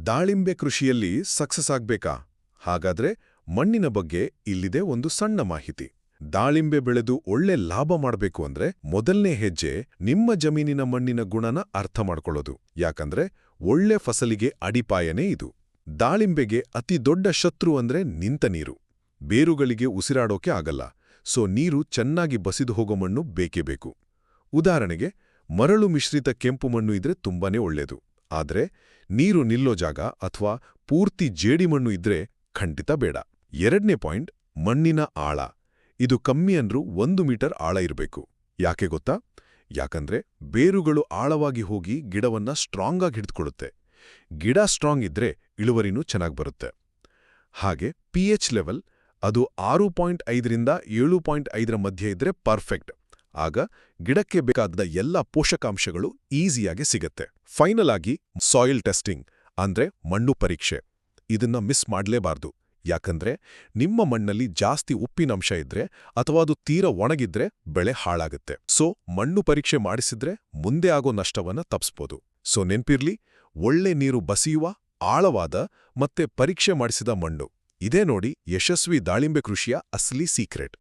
ದಾಳಿಂಬೆ ಕೃಷಿಯಲ್ಲಿ ಸಕ್ಸಸ್ ಆಗ್ಬೇಕಾ? ಹಾಗಾದ್ರೆ ಮಣ್ಣಿನ ಬಗ್ಗೆ ಇಲ್ಲಿದೆ ಒಂದು ಸಣ್ಣ ಮಾಹಿತಿ. ದಾಳಿಂಬೆ ಬೆಳೆದು ಒಳ್ಳೆ ಲಾಭ ಮಾಡಬೇಕು ಅಂದ್ರೆ ಮೊದಲನೇ ಹೆಜ್ಜೆ ನಿಮ್ಮ ಜಮೀನಿನ ಮಣ್ಣಿನ ಗುಣನ ಅರ್ಥ ಮಾಡ್ಕೊಳ್ಳೋದು. ಯಾಕಂದ್ರೆ ಒಳ್ಳೆ ಫಸಲಿಗೆ ಅಡಿಪಾಯನೇ ಇದು. ದಾಳಿಂಬೆಗೆ ಅತಿ ದೊಡ್ಡ ಶತ್ರು ಅಂದ್ರೆ ನಿಂತ ನೀರು. ಬೇರುಗಳಿಗೆ ಉಸಿರಾಡೋಕೆ ಆಗಲ್ಲ. ಸೊ ನೀರು ಚೆನ್ನಾಗಿ ಬಸಿದು ಹೋಗೋ ಮಣ್ಣು ಬೇಕೇ ಬೇಕು. ಉದಾಹರಣೆಗೆ ಮರಳು ಮಿಶ್ರಿತ ಕೆಂಪು ಮಣ್ಣು ಇದ್ರೆ ತುಂಬಾನೇ ಒಳ್ಳೇದು. ಆದ್ರೆ ನೀರು ನಿಲ್ಲೋ ಜಾಗ ಅಥವಾ ಪೂರ್ತಿ ಜೇಡಿಮಣ್ಣು ಇದ್ರೆ ಖಂಡಿತ ಬೇಡ. ಎರಡನೇ ಪಾಯಿಂಟ್, ಮಣ್ಣಿನ ಆಳ. ಇದು ಕಮ್ಮಿ ಅಂದ್ರೂ 1 ಮೀಟರ್ ಆಳ ಇರಬೇಕು. ಯಾಕೆ ಗೊತ್ತಾ? ಯಾಕಂದ್ರೆ ಬೇರುಗಳು ಆಳವಾಗಿ ಹೋಗಿ ಗಿಡವನ್ನ ಸ್ಟ್ರಾಂಗ್ ಆಗಿ ಹಿಡಿದುಕೊಳ್ಳುತ್ತೆ. ಗಿಡ ಸ್ಟ್ರಾಂಗ್ ಇದ್ರೆ ಇಳುವರಿನೂ ಚೆನ್ನಾಗಿ ಬರುತ್ತೆ. ಹಾಗೆ pH ಲೆವೆಲ್ ಅದು 6.5ರಿಂದ 7.5ರ ಮಧ್ಯೆ ಇದ್ರೆ ಪರ್ಫೆಕ್ಟ್. ಆಗ ಗಿಡಕ್ಕೆ ಬೇಕಾದ ಎಲ್ಲ ಪೋಷಕಾಂಶಗಳು ಈಸಿಯಾಗಿ ಸಿಗತ್ತೆ. ಫೈನಲ್ ಆಗಿ ಸಾಯಿಲ್ ಟೆಸ್ಟಿಂಗ್ ಅಂದ್ರೆ ಮಣ್ಣು ಪರೀಕ್ಷೆ. ಇದನ್ನ ಮಿಸ್ ಮಾಡಲೇಬಾರ್ದು. ಯಾಕಂದ್ರೆ ನಿಮ್ಮ ಮಣ್ಣಲ್ಲಿ ಜಾಸ್ತಿ ಉಪ್ಪಿನಂಶ ಇದ್ರೆ ಅಥವಾ ಅದು ತೀರಾ ಒಣಗಿದ್ರೆ ಬೆಳೆ ಹಾಳಾಗುತ್ತೆ. ಸೊ ಮಣ್ಣು ಪರೀಕ್ಷೆ ಮಾಡಿಸಿದ್ರೆ ಮುಂದೆ ಆಗೋ ನಷ್ಟವನ್ನ ತಪ್ಪಿಸ್ಬೋದು. ಸೊ ನೆನ್ಪಿರ್ಲಿ, ಒಳ್ಳೆ ನೀರು ಬಸಿಯುವ, ಆಳವಾದ ಮತ್ತೆ ಪರೀಕ್ಷೆ ಮಾಡಿಸಿದ ಮಣ್ಣು ಇದೇ ನೋಡಿ ಯಶಸ್ವಿ ದಾಳಿಂಬೆ ಕೃಷಿಯ ಅಸಲಿ ಸೀಕ್ರೆಟ್.